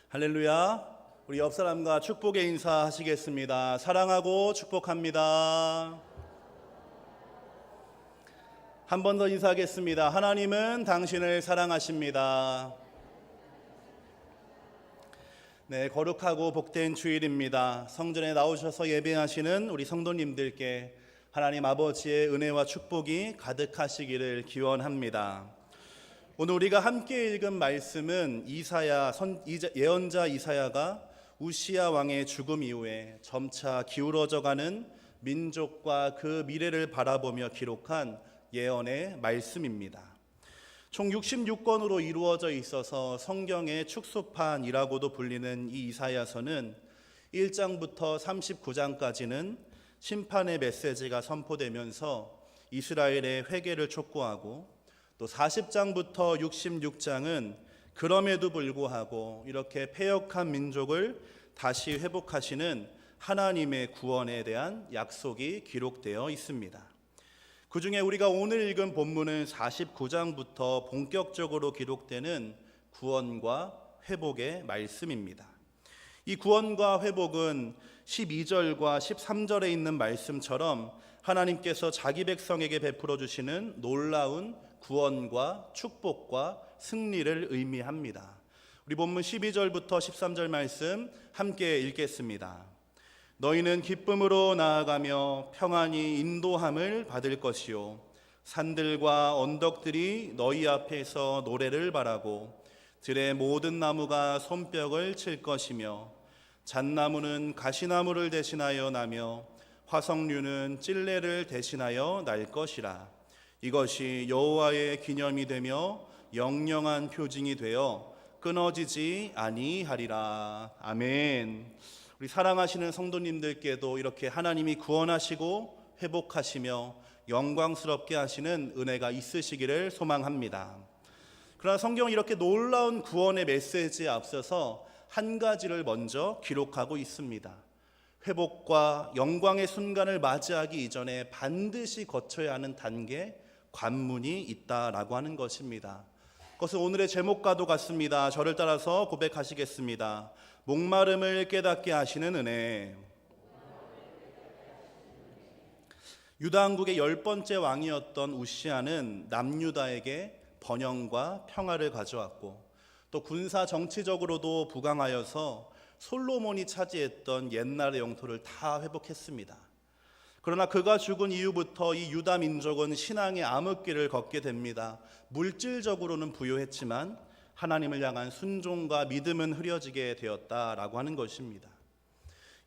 할렐루야. 우리 옆 사람과 축복의 인사 하시겠습니다. 사랑하고 축복합니다. 한 번 더 인사하겠습니다. 하나님은 당신을 사랑하십니다. 네, 거룩하고 복된 주일입니다. 성전에 나오셔서 예배하시는 우리 성도님들께 하나님 아버지의 은혜와 축복이 가득하시기를 기원합니다. 오늘 우리가 함께 읽은 말씀은 예언자 이사야가 우시야 왕의 죽음 이후에 점차 기울어져가는 민족과 그 미래를 바라보며 기록한 예언의 말씀입니다. 총 66권으로 이루어져 있어서 성경의 축소판이라고도 불리는 이 이사야서는 1장부터 39장까지는 심판의 메시지가 선포되면서 이스라엘의 회개를 촉구하고, 또 40장부터 66장은 그럼에도 불구하고 이렇게 패역한 민족을 다시 회복하시는 하나님의 구원에 대한 약속이 기록되어 있습니다. 그 중에 우리가 오늘 읽은 본문은 49장부터 본격적으로 기록되는 구원과 회복의 말씀입니다. 이 구원과 회복은 12절과 13절에 있는 말씀처럼 하나님께서 자기 백성에게 베풀어 주시는 놀라운 구원과 축복과 승리를 의미합니다. 우리 본문 12절부터 13절 말씀 함께 읽겠습니다. 너희는 기쁨으로 나아가며 평안히 인도함을 받을 것이요, 산들과 언덕들이 너희 앞에서 노래를 바라고 들의 모든 나무가 손뼉을 칠 것이며, 잣나무는 가시나무를 대신하여 나며 화석류는 찔레를 대신하여 날 것이라. 이것이 여호와의 기념이 되며 영영한 표징이 되어 끊어지지 아니하리라. 아멘. 우리 사랑하시는 성도님들께도 이렇게 하나님이 구원하시고 회복하시며 영광스럽게 하시는 은혜가 있으시기를 소망합니다. 그러나 성경은 이렇게 놀라운 구원의 메시지에 앞서서 한 가지를 먼저 기록하고 있습니다. 회복과 영광의 순간을 맞이하기 이전에 반드시 거쳐야 하는 단계, 관문이 있다라고 하는 것입니다. 그것은 오늘의 제목과도 같습니다. 저를 따라서 고백하시겠습니다. 목마름을 깨닫게 하시는 은혜. 유다 왕국의 10번째 왕이었던 우시야는 남유다에게 번영과 평화를 가져왔고, 또 군사 정치적으로도 부강하여서 솔로몬이 차지했던 옛날의 영토를 다 회복했습니다. 그러나 그가 죽은 이후부터 이 유다 민족은 신앙의 암흑길을 걷게 됩니다. 물질적으로는 부유했지만 하나님을 향한 순종과 믿음은 흐려지게 되었다라고 하는 것입니다.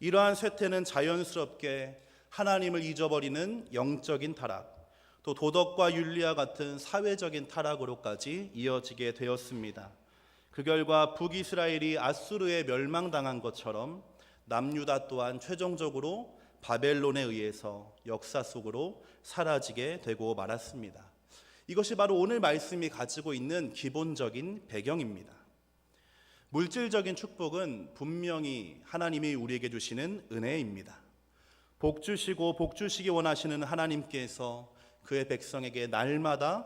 이러한 쇠퇴는 자연스럽게 하나님을 잊어버리는 영적인 타락, 또 도덕과 윤리와 같은 사회적인 타락으로까지 이어지게 되었습니다. 그 결과 북이스라엘이 아수르에 멸망당한 것처럼 남유다 또한 최종적으로 바벨론에 의해서 역사 속으로 사라지게 되고 말았습니다. 이것이 바로 오늘 말씀이 가지고 있는 기본적인 배경입니다. 물질적인 축복은 분명히 하나님이 우리에게 주시는 은혜입니다. 복 주시고 복 주시기 원하시는 하나님께서 그의 백성에게 날마다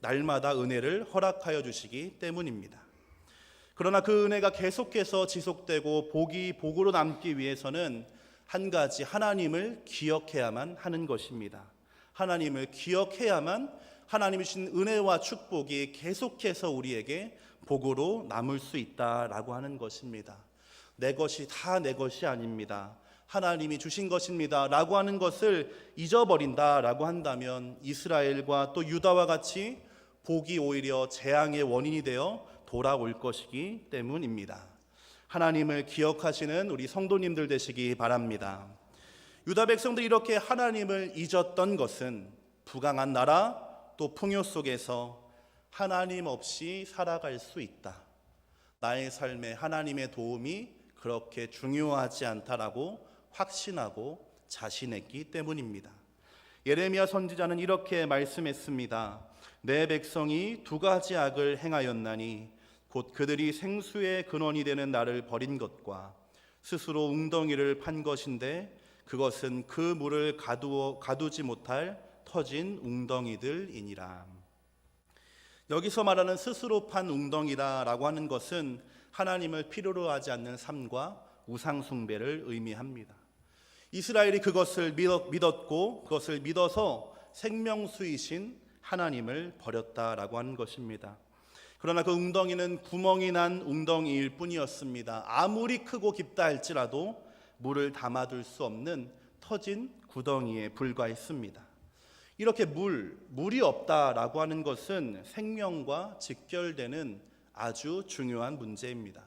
은혜를 허락하여 주시기 때문입니다. 그러나 그 은혜가 계속해서 지속되고 복이 복으로 남기 위해서는 한 가지, 하나님을 기억해야만 하는 것입니다. 하나님을 기억해야만 하나님이 주신 은혜와 축복이 계속해서 우리에게 복으로 남을 수 있다라고 하는 것입니다. 내 것이 다 내 것이 아닙니다. 하나님이 주신 것입니다 라고 하는 것을 잊어버린다라고 한다면 이스라엘과 또 유다와 같이 복이 오히려 재앙의 원인이 되어 돌아올 것이기 때문입니다. 하나님을 기억하시는 우리 성도님들 되시기 바랍니다. 유다 백성들이 이렇게 하나님을 잊었던 것은 부강한 나라 또 풍요 속에서 하나님 없이 살아갈 수 있다, 나의 삶에 하나님의 도움이 그렇게 중요하지 않다라고 확신하고 자신했기 때문입니다. 예레미야 선지자는 이렇게 말씀했습니다. 내 백성이 두 가지 악을 행하였나니 곧 그들이 생수의 근원이 되는 나를 버린 것과 스스로 웅덩이를 판 것인데 그것은 그 물을 가두지 못할 터진 웅덩이들이니라. 여기서 말하는 스스로 판 웅덩이라고 하는 것은 하나님을 필요로 하지 않는 삶과 우상 숭배를 의미합니다. 이스라엘이 그것을 믿었고 그것을 믿어서 생명수이신 하나님을 버렸다라고 하는 것입니다. 그러나 그 웅덩이는 구멍이 난 웅덩이일 뿐이었습니다. 아무리 크고 깊다 할지라도 물을 담아둘 수 없는 터진 구덩이에 불과했습니다. 이렇게 물이 없다라고 하는 것은 생명과 직결되는 아주 중요한 문제입니다.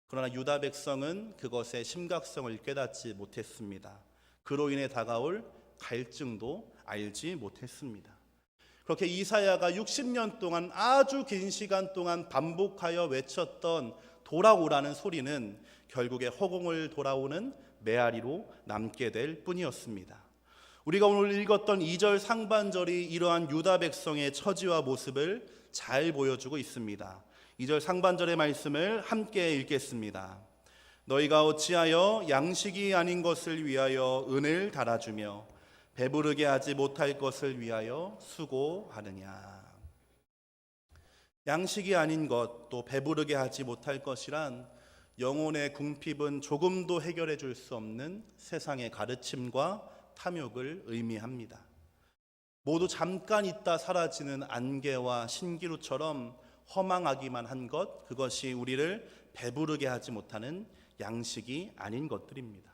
그러나 유다 백성은 그것의 심각성을 깨닫지 못했습니다. 그로 인해 다가올 갈증도 알지 못했습니다. 그렇게 이사야가 60년 동안 아주 긴 시간 동안 반복하여 외쳤던 돌아오라는 소리는 결국에 허공을 돌아오는 메아리로 남게 될 뿐이었습니다. 우리가 오늘 읽었던 2절 상반절이 이러한 유다 백성의 처지와 모습을 잘 보여주고 있습니다. 2절 상반절의 말씀을 함께 읽겠습니다. 너희가 어찌하여 양식이 아닌 것을 위하여 은을 달아주며 배부르게 하지 못할 것을 위하여 수고하느냐. 양식이 아닌 것, 또 배부르게 하지 못할 것이란 영혼의 궁핍은 조금도 해결해 줄 수 없는 세상의 가르침과 탐욕을 의미합니다. 모두 잠깐 있다 사라지는 안개와 신기루처럼 허망하기만 한 것, 그것이 우리를 배부르게 하지 못하는 양식이 아닌 것들입니다.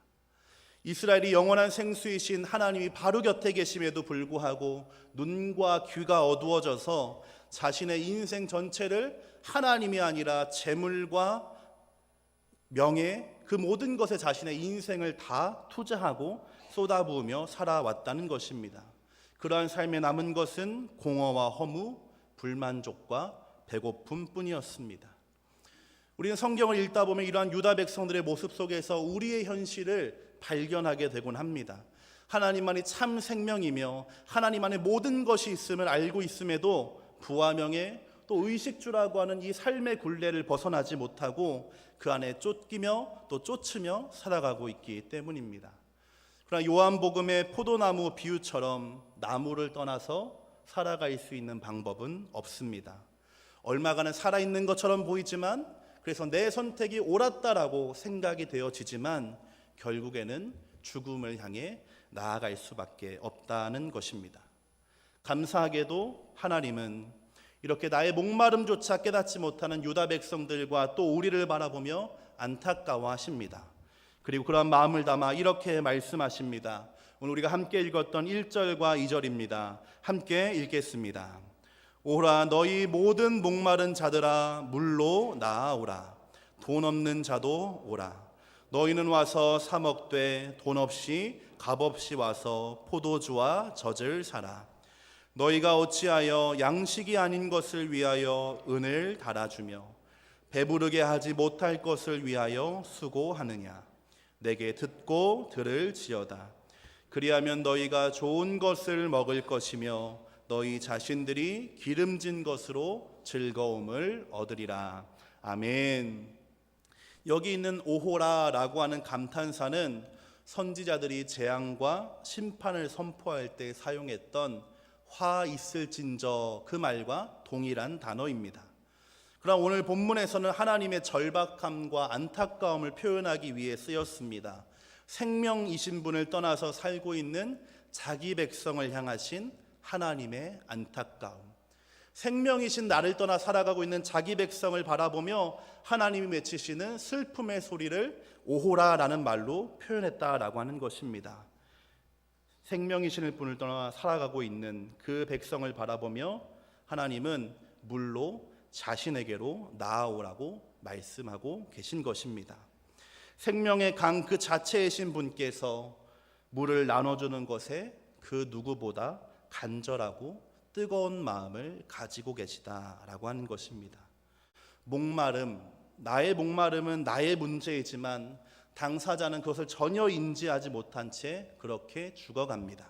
이스라엘이 영원한 생수이신 하나님이 바로 곁에 계심에도 불구하고 눈과 귀가 어두워져서 자신의 인생 전체를 하나님이 아니라 재물과 명예, 그 모든 것에 자신의 인생을 다 투자하고 쏟아부으며 살아왔다는 것입니다. 그러한 삶에 남은 것은 공허와 허무, 불만족과 배고픔 뿐이었습니다. 우리는 성경을 읽다 보면 이러한 유다 백성들의 모습 속에서 우리의 현실을 발견하게 되곤 합니다. 하나님만이 참 생명이며 하나님 안에 모든 것이 있음을 알고 있음에도 부와 명예, 또 의식주라고 하는 이 삶의 굴레를 벗어나지 못하고 그 안에 쫓기며 또 쫓으며 살아가고 있기 때문입니다. 그러나 요한복음의 포도나무 비유처럼 나무를 떠나서 살아갈 수 있는 방법은 없습니다. 얼마간은 살아있는 것처럼 보이지만, 그래서 내 선택이 옳았다라고 생각이 되어지지만 결국에는 죽음을 향해 나아갈 수밖에 없다는 것입니다. 감사하게도 하나님은 이렇게 나의 목마름조차 깨닫지 못하는 유다 백성들과 또 우리를 바라보며 안타까워하십니다. 그리고 그런 마음을 담아 이렇게 말씀하십니다. 오늘 우리가 함께 읽었던 1절과 2절입니다. 함께 읽겠습니다. 오라 너희 모든 목마른 자들아 물로 나아오라. 돈 없는 자도 오라. 너희는 와서 사 먹되 돈 없이 값 없이 와서 포도주와 젖을 사라. 너희가 어찌하여 양식이 아닌 것을 위하여 은을 달아주며 배부르게 하지 못할 것을 위하여 수고하느냐. 내게 듣고 들을지어다. 그리하면 너희가 좋은 것을 먹을 것이며 너희 자신들이 기름진 것으로 즐거움을 얻으리라. 아멘. 여기 있는 오호라라고 하는 감탄사는 선지자들이 재앙과 심판을 선포할 때 사용했던 화 있을진저 그 말과 동일한 단어입니다. 그러나 오늘 본문에서는 하나님의 절박함과 안타까움을 표현하기 위해 쓰였습니다. 생명이신 분을 떠나서 살고 있는 자기 백성을 향하신 하나님의 안타까움. 생명이신 나를 떠나 살아가고 있는 자기 백성을 바라보며 하나님이 맺히시는 슬픔의 소리를 오호라라는 말로 표현했다라고 하는 것입니다. 생명이신 분을 떠나 살아가고 있는 그 백성을 바라보며 하나님은 물로 자신에게로 나아오라고 말씀하고 계신 것입니다. 생명의 강 그 자체이신 분께서 물을 나눠주는 것에 그 누구보다 간절하고 뜨거운 마음을 가지고 계시다라고 하는 것입니다. 목마름, 나의 목마름은 나의 문제이지만 당사자는 그것을 전혀 인지하지 못한 채 그렇게 죽어갑니다.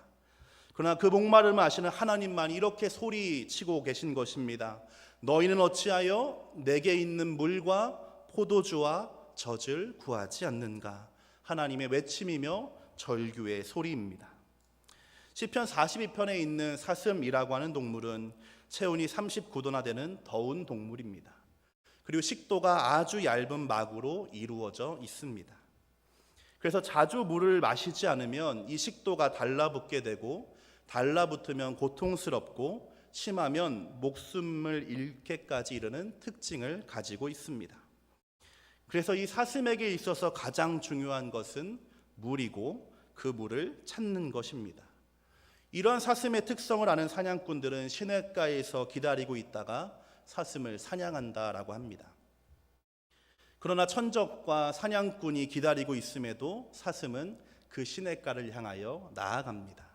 그러나 그 목마름을 아시는 하나님만이 이렇게 소리치고 계신 것입니다. 너희는 어찌하여 내게 있는 물과 포도주와 젖을 구하지 않는가. 하나님의 외침이며 절규의 소리입니다. 시편 42편에 있는 사슴이라고 하는 동물은 체온이 39도나 되는 더운 동물입니다. 그리고 식도가 아주 얇은 막으로 이루어져 있습니다. 그래서 자주 물을 마시지 않으면 이 식도가 달라붙게 되고, 달라붙으면 고통스럽고, 심하면 목숨을 잃게까지 이르는 특징을 가지고 있습니다. 그래서 이 사슴에게 있어서 가장 중요한 것은 물이고 그 물을 찾는 것입니다. 이러한 사슴의 특성을 아는 사냥꾼들은 시냇가에서 기다리고 있다가 사슴을 사냥한다라고 합니다. 그러나 천적과 사냥꾼이 기다리고 있음에도 사슴은 그 시냇가를 향하여 나아갑니다.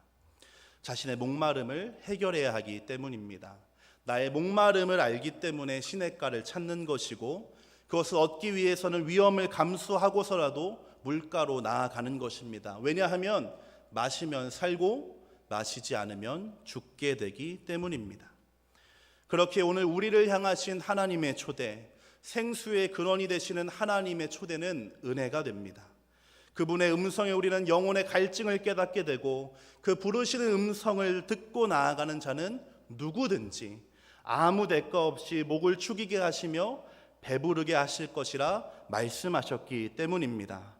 자신의 목마름을 해결해야 하기 때문입니다. 나의 목마름을 알기 때문에 시냇가를 찾는 것이고, 그것을 얻기 위해서는 위험을 감수하고서라도 물가로 나아가는 것입니다. 왜냐하면 마시면 살고 마시지 않으면 죽게 되기 때문입니다. 그렇게 오늘 우리를 향하신 하나님의 초대, 생수의 근원이 되시는 하나님의 초대는 은혜가 됩니다. 그분의 음성에 우리는 영혼의 갈증을 깨닫게 되고, 그 부르시는 음성을 듣고 나아가는 자는 누구든지 아무 대가 없이 목을 축이게 하시며 배부르게 하실 것이라 말씀하셨기 때문입니다.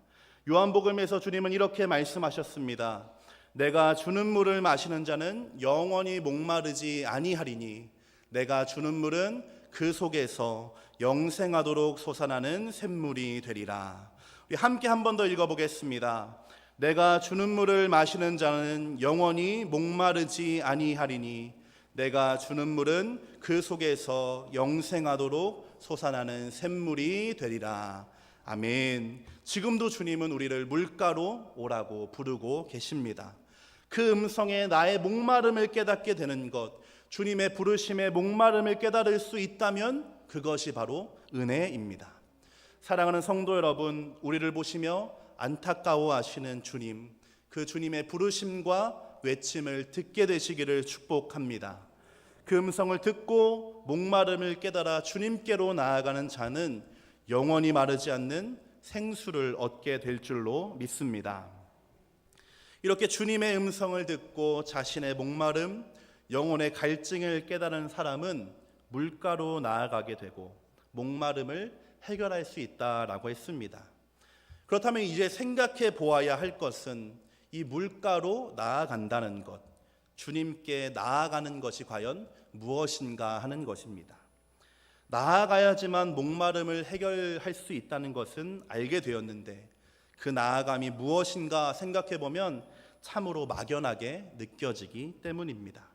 요한복음에서 주님은 이렇게 말씀하셨습니다. 내가 주는 물을 마시는 자는 영원히 목마르지 아니하리니 내가 주는 물은 그 속에서 영생하도록 솟아나는 샘물이 되리라. 우리 함께 한 번 더 읽어보겠습니다. 내가 주는 물을 마시는 자는 영원히 목마르지 아니하리니 내가 주는 물은 그 속에서 영생하도록 솟아나는 샘물이 되리라. 아멘. 지금도 주님은 우리를 물가로 오라고 부르고 계십니다. 그 음성에 나의 목마름을 깨닫게 되는 것, 주님의 부르심에 목마름을 깨달을 수 있다면 그것이 바로 은혜입니다. 사랑하는 성도 여러분, 우리를 보시며 안타까워하시는 주님, 그 주님의 부르심과 외침을 듣게 되시기를 축복합니다. 그 음성을 듣고 목마름을 깨달아 주님께로 나아가는 자는 영원히 마르지 않는 생수를 얻게 될 줄로 믿습니다. 이렇게 주님의 음성을 듣고 자신의 목마름, 영혼의 갈증을 깨달은 사람은 물가로 나아가게 되고 목마름을 해결할 수 있다라고 했습니다. 그렇다면 이제 생각해 보아야 할 것은 이 물가로 나아간다는 것, 주님께 나아가는 것이 과연 무엇인가 하는 것입니다. 나아가야지만 목마름을 해결할 수 있다는 것은 알게 되었는데, 그 나아감이 무엇인가 생각해 보면 참으로 막연하게 느껴지기 때문입니다.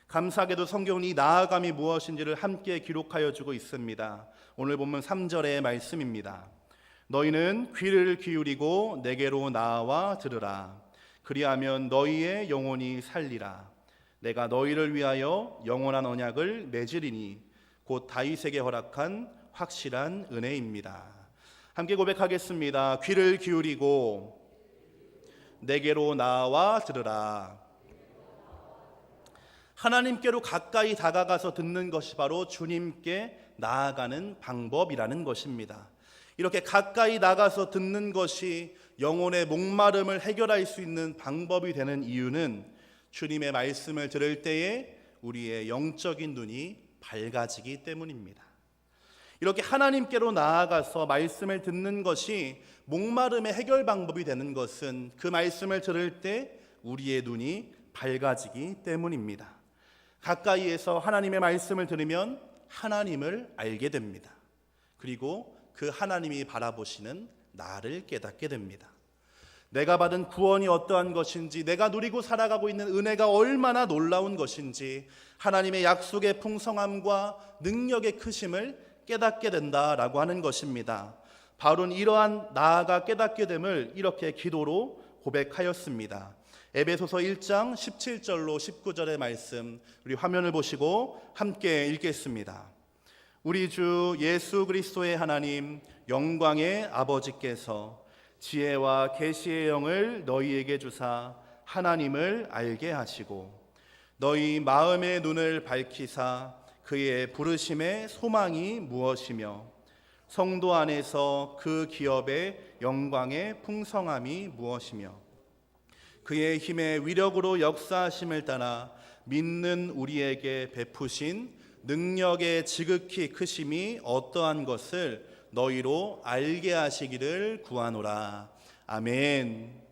감사하게도 성경은 이 나아감이 무엇인지를 함께 기록하여 주고 있습니다. 오늘 본문 3절의 말씀입니다. 너희는 귀를 기울이고 내게로 나와 들으라. 그리하면 너희의 영혼이 살리라. 내가 너희를 위하여 영원한 언약을 맺으리니 곧 다윗에게 허락한 확실한 은혜입니다. 함께 고백하겠습니다. 귀를 기울이고 내게로 나와 들으라. 하나님께로 가까이 다가가서 듣는 것이 바로 주님께 나아가는 방법이라는 것입니다. 이렇게 가까이 나가서 듣는 것이 영혼의 목마름을 해결할 수 있는 방법이 되는 이유는 주님의 말씀을 들을 때에 우리의 영적인 눈이 밝아지기 때문입니다. 이렇게 하나님께로 나아가서 말씀을 듣는 것이 목마름의 해결 방법이 되는 것은 그 말씀을 들을 때 우리의 눈이 밝아지기 때문입니다. 가까이에서 하나님의 말씀을 들으면 하나님을 알게 됩니다. 그리고 그 하나님이 바라보시는 나를 깨닫게 됩니다. 내가 받은 구원이 어떠한 것인지, 내가 누리고 살아가고 있는 은혜가 얼마나 놀라운 것인지, 하나님의 약속의 풍성함과 능력의 크심을 깨닫게 된다라고 하는 것입니다. 바울은 이러한 나아가 깨닫게 됨을 이렇게 기도로 고백하였습니다. 에베소서 1장 17절로 19절의 말씀, 우리 화면을 보시고 함께 읽겠습니다. 우리 주 예수 그리스도의 하나님 영광의 아버지께서 지혜와 계시의 영을 너희에게 주사 하나님을 알게 하시고 너희 마음의 눈을 밝히사 그의 부르심의 소망이 무엇이며 성도 안에서 그 기업의 영광의 풍성함이 무엇이며 그의 힘의 위력으로 역사하심을 따라 믿는 우리에게 베푸신 능력의 지극히 크심이 어떠한 것을 너희로 알게 하시기를 구하노라. 아멘.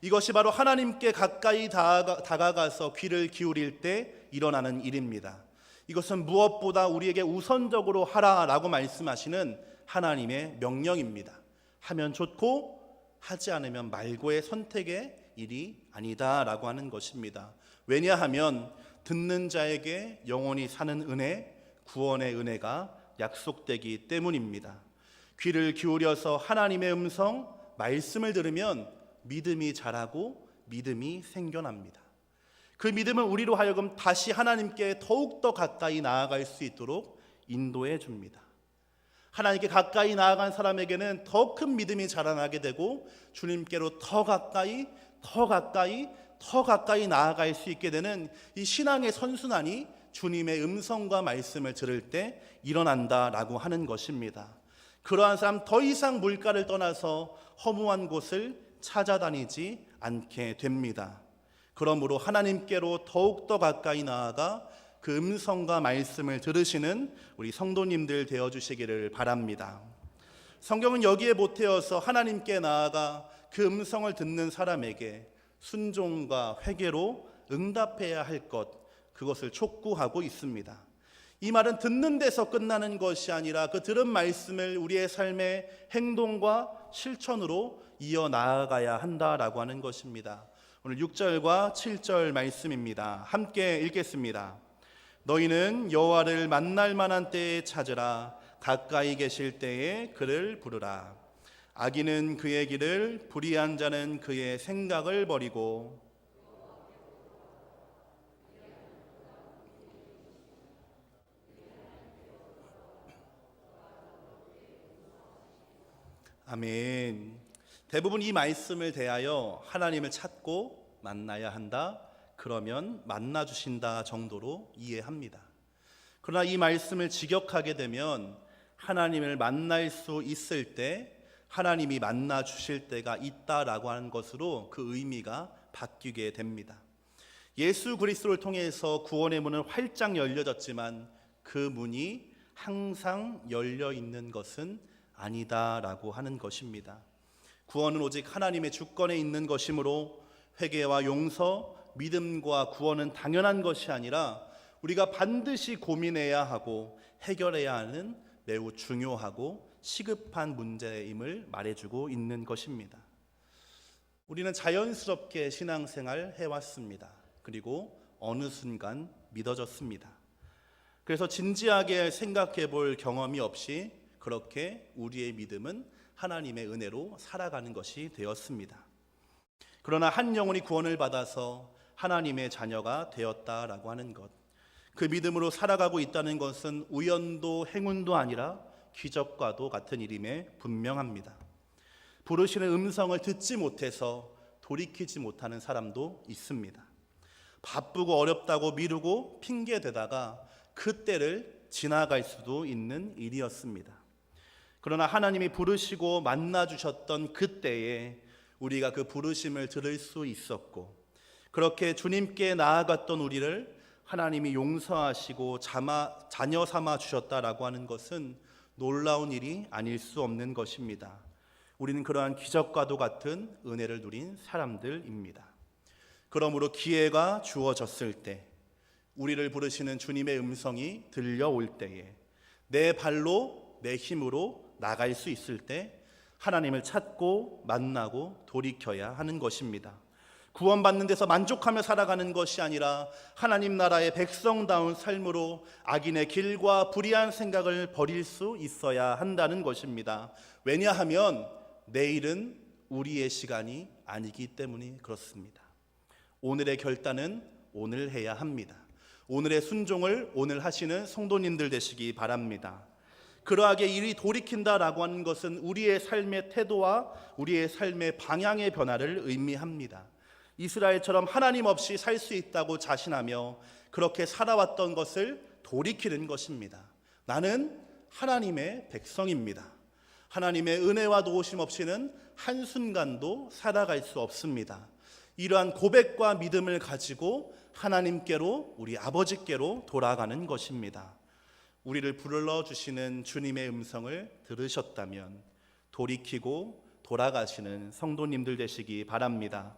이것이 바로 하나님께 가까이 다가가서 귀를 기울일 때 일어나는 일입니다. 이것은 무엇보다 우리에게 우선적으로 하라라고 말씀하시는 하나님의 명령입니다. 하면 좋고 하지 않으면 말고의 선택의 일이 아니다라고 하는 것입니다. 왜냐하면 듣는 자에게 영원히 사는 은혜, 구원의 은혜가 약속되기 때문입니다. 귀를 기울여서 하나님의 음성, 말씀을 들으면 믿음이 자라고 믿음이 생겨납니다. 그 믿음은 우리로 하여금 다시 하나님께 더욱더 가까이 나아갈 수 있도록 인도해 줍니다. 하나님께 가까이 나아간 사람에게는 더 큰 믿음이 자라나게 되고 주님께로 더 가까이 나아갈 수 있게 되는 이 신앙의 선순환이 주님의 음성과 말씀을 들을 때 일어난다라고 하는 것입니다. 그러한 사람 더 이상 물가를 떠나서 허무한 곳을 찾아다니지 않게 됩니다. 그러므로 하나님께로 더욱더 가까이 나아가 그 음성과 말씀을 들으시는 우리 성도님들 되어주시기를 바랍니다. 성경은 여기에 보태어서 하나님께 나아가 그 음성을 듣는 사람에게 순종과 회개로 응답해야 할 것, 그것을 촉구하고 있습니다. 이 말은 듣는 데서 끝나는 것이 아니라 그 들은 말씀을 우리의 삶의 행동과 실천으로 이어나가야 한다라고 하는 것입니다. 오늘 6절과 7절 말씀입니다. 함께 읽겠습니다. 너희는 여호와를 만날 만한 때에 찾으라. 가까이 계실 때에 그를 부르라. 악인은 그의 길을, 불의한 자는 그의 생각을 버리고 아멘. 대부분 이 말씀을 대하여 하나님을 찾고 만나야 한다, 그러면 만나 주신다 정도로 이해합니다. 그러나 이 말씀을 직역하게 되면 하나님을 만날 수 있을 때 하나님이 만나 주실 때가 있다라고 하는 것으로 그 의미가 바뀌게 됩니다. 예수 그리스도를 통해서 구원의 문은 활짝 열려졌지만 그 문이 항상 열려 있는 것은 아니다라고 하는 것입니다. 구원은 오직 하나님의 주권에 있는 것이므로 회개와 용서, 믿음과 구원은 당연한 것이 아니라 우리가 반드시 고민해야 하고 해결해야 하는 매우 중요하고 시급한 문제임을 말해주고 있는 것입니다. 우리는 자연스럽게 신앙생활 해왔습니다. 그리고 어느 순간 믿어졌습니다. 그래서 진지하게 생각해 볼 경험이 없이 그렇게 우리의 믿음은 하나님의 은혜로 살아가는 것이 되었습니다. 그러나 한 영혼이 구원을 받아서 하나님의 자녀가 되었다라고 하는 것, 그 믿음으로 살아가고 있다는 것은 우연도 행운도 아니라 기적과도 같은 일임에 분명합니다. 부르시는 음성을 듣지 못해서 돌이키지 못하는 사람도 있습니다. 바쁘고 어렵다고 미루고 핑계대다가 그 때를 지나갈 수도 있는 일이었습니다. 그러나 하나님이 부르시고 만나주셨던 그때에 우리가 그 부르심을 들을 수 있었고, 그렇게 주님께 나아갔던 우리를 하나님이 용서하시고 자녀 삼아 주셨다라고 하는 것은 놀라운 일이 아닐 수 없는 것입니다. 우리는 그러한 기적과도 같은 은혜를 누린 사람들입니다. 그러므로 기회가 주어졌을 때, 우리를 부르시는 주님의 음성이 들려올 때에 내 발로 내 힘으로 나갈 수 있을 때 하나님을 찾고 만나고 돌이켜야 하는 것입니다. 구원받는 데서 만족하며 살아가는 것이 아니라 하나님 나라의 백성다운 삶으로 악인의 길과 불의한 생각을 버릴 수 있어야 한다는 것입니다. 왜냐하면 내일은 우리의 시간이 아니기 때문에 그렇습니다. 오늘의 결단은 오늘 해야 합니다. 오늘의 순종을 오늘 하시는 성도님들 되시기 바랍니다. 그러하게 이리 돌이킨다라고 하는 것은 우리의 삶의 태도와 우리의 삶의 방향의 변화를 의미합니다. 이스라엘처럼 하나님 없이 살 수 있다고 자신하며 그렇게 살아왔던 것을 돌이키는 것입니다. 나는 하나님의 백성입니다. 하나님의 은혜와 도우심 없이는 한순간도 살아갈 수 없습니다. 이러한 고백과 믿음을 가지고 하나님께로, 우리 아버지께로 돌아가는 것입니다. 우리를 불러주시는 주님의 음성을 들으셨다면 돌이키고 돌아가시는 성도님들 되시기 바랍니다.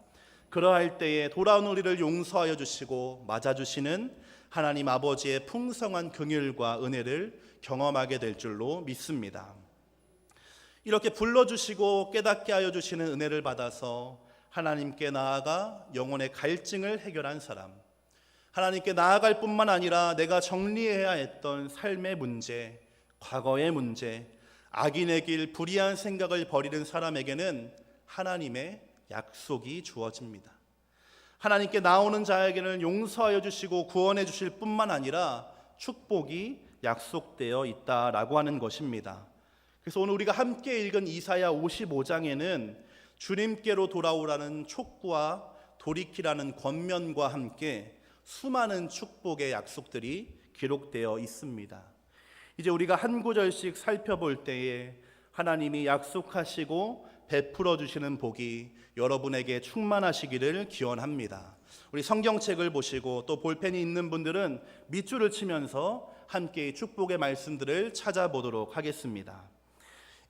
그러할 때에 돌아온 우리를 용서하여 주시고 맞아주시는 하나님 아버지의 풍성한 긍휼과 은혜를 경험하게 될 줄로 믿습니다. 이렇게 불러주시고 깨닫게 하여 주시는 은혜를 받아서 하나님께 나아가 영혼의 갈증을 해결한 사람, 하나님께 나아갈 뿐만 아니라 내가 정리해야 했던 삶의 문제, 과거의 문제, 악인의 길, 불의한 생각을 버리는 사람에게는 하나님의 약속이 주어집니다. 하나님께 나오는 자에게는 용서하여 주시고 구원해 주실 뿐만 아니라 축복이 약속되어 있다라고 하는 것입니다. 그래서 오늘 우리가 함께 읽은 이사야 55장에는 주님께로 돌아오라는 촉구와 돌이키라는 권면과 함께 수많은 축복의 약속들이 기록되어 있습니다. 이제 우리가 한 구절씩 살펴볼 때에 하나님이 약속하시고 베풀어 주시는 복이 여러분에게 충만하시기를 기원합니다. 우리 성경책을 보시고 또 볼펜이 있는 분들은 밑줄을 치면서 함께 축복의 말씀들을 찾아보도록 하겠습니다.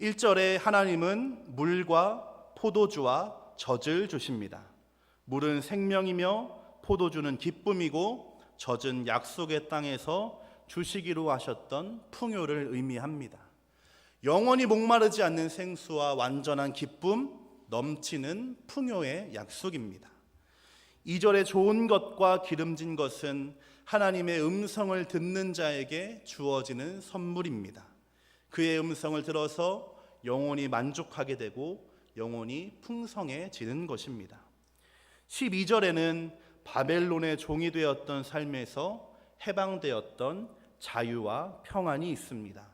1절에 하나님은 물과 포도주와 젖을 주십니다. 물은 생명이며 포도주는 기쁨이고 젖은 약속의 땅에서 주시기로 하셨던 풍요를 의미합니다. 영원히 목마르지 않는 생수와 완전한 기쁨, 넘치는 풍요의 약속입니다. 2절에 좋은 것과 기름진 것은 하나님의 음성을 듣는 자에게 주어지는 선물입니다. 그의 음성을 들어서 영혼이 만족하게 되고 영혼이 풍성해지는 것입니다. 12절에는 바벨론의 종이 되었던 삶에서 해방되었던 자유와 평안이 있습니다.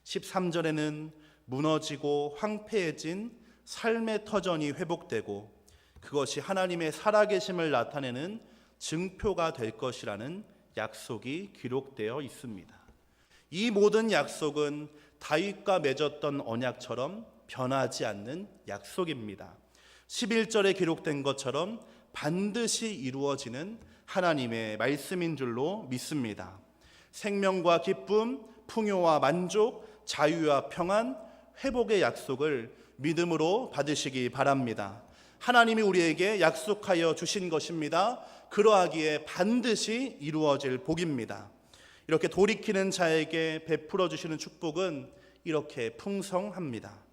13절에는 무너지고 황폐해진 삶의 터전이 회복되고 그것이 하나님의 살아계심을 나타내는 증표가 될 것이라는 약속이 기록되어 있습니다. 이 모든 약속은 다윗과 맺었던 언약처럼 변하지 않는 약속입니다. 11절에 기록된 것처럼 반드시 이루어지는 하나님의 말씀인 줄로 믿습니다. 생명과 기쁨, 풍요와 만족, 자유와 평안, 회복의 약속을 믿음으로 받으시기 바랍니다. 하나님이 우리에게 약속하여 주신 것입니다. 그러하기에 반드시 이루어질 복입니다. 이렇게 돌이키는 자에게 베풀어 주시는 축복은 이렇게 풍성합니다.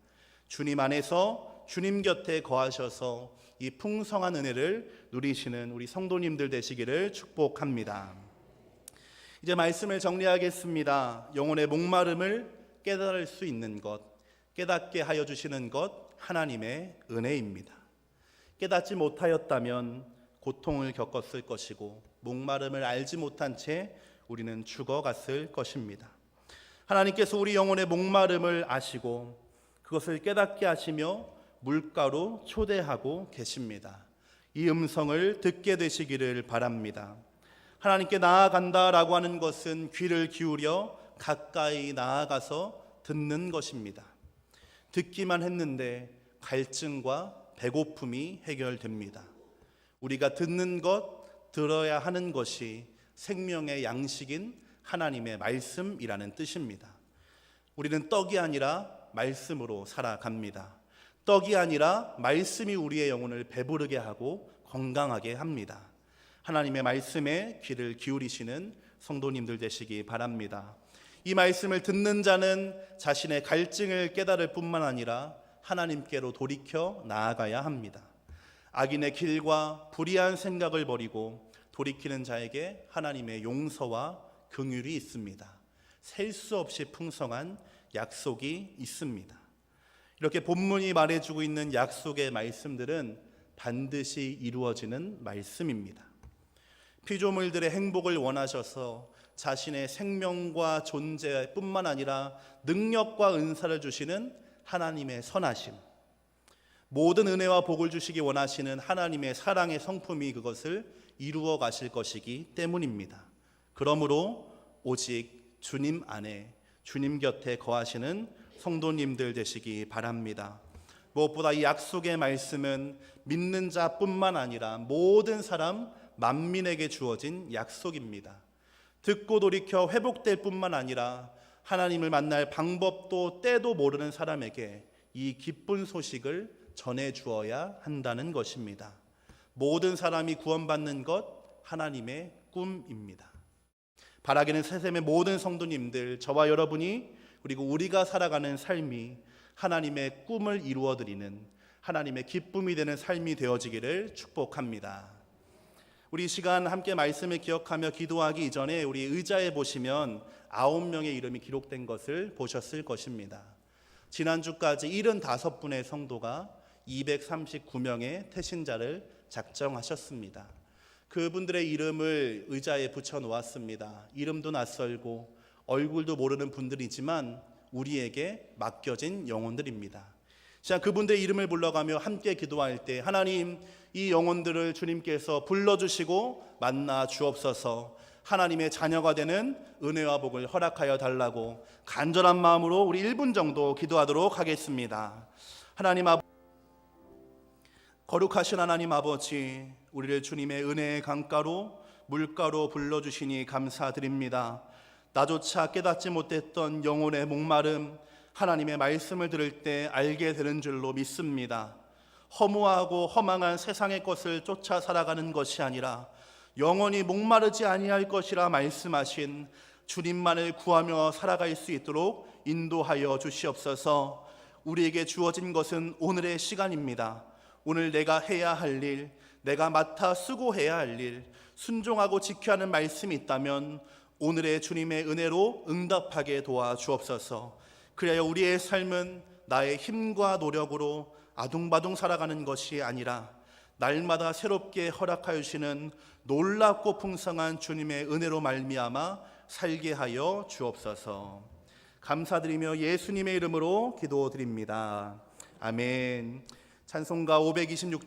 주님 안에서 주님 곁에 거하셔서 이 풍성한 은혜를 누리시는 우리 성도님들 되시기를 축복합니다. 이제 말씀을 정리하겠습니다. 영혼의 목마름을 깨달을 수 있는 것, 깨닫게 하여 주시는 것 하나님의 은혜입니다. 깨닫지 못하였다면 고통을 겪었을 것이고 목마름을 알지 못한 채 우리는 죽어갔을 것입니다. 하나님께서 우리 영혼의 목마름을 아시고 그것을 깨닫게 하시며 물가로 초대하고 계십니다. 이 음성을 듣게 되시기를 바랍니다. 하나님께 나아간다라고 하는 것은 귀를 기울여 가까이 나아가서 듣는 것입니다. 듣기만 했는데 갈증과 배고픔이 해결됩니다. 우리가 듣는 것, 들어야 하는 것이 생명의 양식인 하나님의 말씀이라는 뜻입니다. 우리는 떡이 아니라 말씀으로 살아갑니다. 떡이 아니라 말씀이 우리의 영혼을 배부르게 하고 건강하게 합니다. 하나님의 말씀에 귀를 기울이시는 성도님들 되시기 바랍니다. 이 말씀을 듣는 자는 자신의 갈증을 깨달을 뿐만 아니라 하나님께로 돌이켜 나아가야 합니다. 악인의 길과 불의한 생각을 버리고 돌이키는 자에게 하나님의 용서와 긍휼이 있습니다. 셀 수 없이 풍성한 약속이 있습니다. 이렇게 본문이 말해주고 있는 약속의 말씀들은 반드시 이루어지는 말씀입니다. 피조물들의 행복을 원하셔서 자신의 생명과 존재뿐만 아니라 능력과 은사를 주시는 하나님의 선하심, 모든 은혜와 복을 주시기 원하시는 하나님의 사랑의 성품이 그것을 이루어 가실 것이기 때문입니다. 그러므로 오직 주님 안에 주님 곁에 거하시는 성도님들 되시기 바랍니다. 무엇보다 이 약속의 말씀은 믿는 자뿐만 아니라 모든 사람 만민에게 주어진 약속입니다. 듣고 돌이켜 회복될 뿐만 아니라 하나님을 만날 방법도 때도 모르는 사람에게 이 기쁜 소식을 전해 주어야 한다는 것입니다. 모든 사람이 구원받는 것 하나님의 꿈입니다. 바라기는 새샘의 모든 성도님들, 저와 여러분이 그리고 우리가 살아가는 삶이 하나님의 꿈을 이루어드리는 하나님의 기쁨이 되는 삶이 되어지기를 축복합니다. 우리 시간 함께 말씀을 기억하며 기도하기 이전에 우리 의자에 보시면 9명의 이름이 기록된 것을 보셨을 것입니다. 지난주까지 75분의 성도가 239명의 태신자를 작정하셨습니다. 그분들의 이름을 의자에 붙여 놓았습니다. 이름도 낯설고 얼굴도 모르는 분들이지만 우리에게 맡겨진 영혼들입니다. 자, 그분들의 이름을 불러가며 함께 기도할 때 하나님, 이 영혼들을 주님께서 불러주시고 만나 주옵소서. 하나님의 자녀가 되는 은혜와 복을 허락하여 달라고 간절한 마음으로 우리 1분 정도 기도하도록 하겠습니다. 거룩하신 하나님 아버지, 우리를 주님의 은혜의 강가로 물가로 불러주시니 감사드립니다. 나조차 깨닫지 못했던 영혼의 목마름, 하나님의 말씀을 들을 때 알게 되는 줄로 믿습니다. 허무하고 허망한 세상의 것을 쫓아 살아가는 것이 아니라 영원히 목마르지 아니할 것이라 말씀하신 주님만을 구하며 살아갈 수 있도록 인도하여 주시옵소서. 우리에게 주어진 것은 오늘의 시간입니다. 오늘 내가 해야 할 일, 내가 맡아 수고해야 할 일, 순종하고 지켜야 하는 말씀이 있다면 오늘의 주님의 은혜로 응답하게 도와주옵소서. 그래야 우리의 삶은 나의 힘과 노력으로 아둥바둥 살아가는 것이 아니라 날마다 새롭게 허락하여 주시는 놀랍고 풍성한 주님의 은혜로 말미암아 살게 하여 주옵소서. 감사드리며 예수님의 이름으로 기도드립니다. 아멘. 찬송가 526장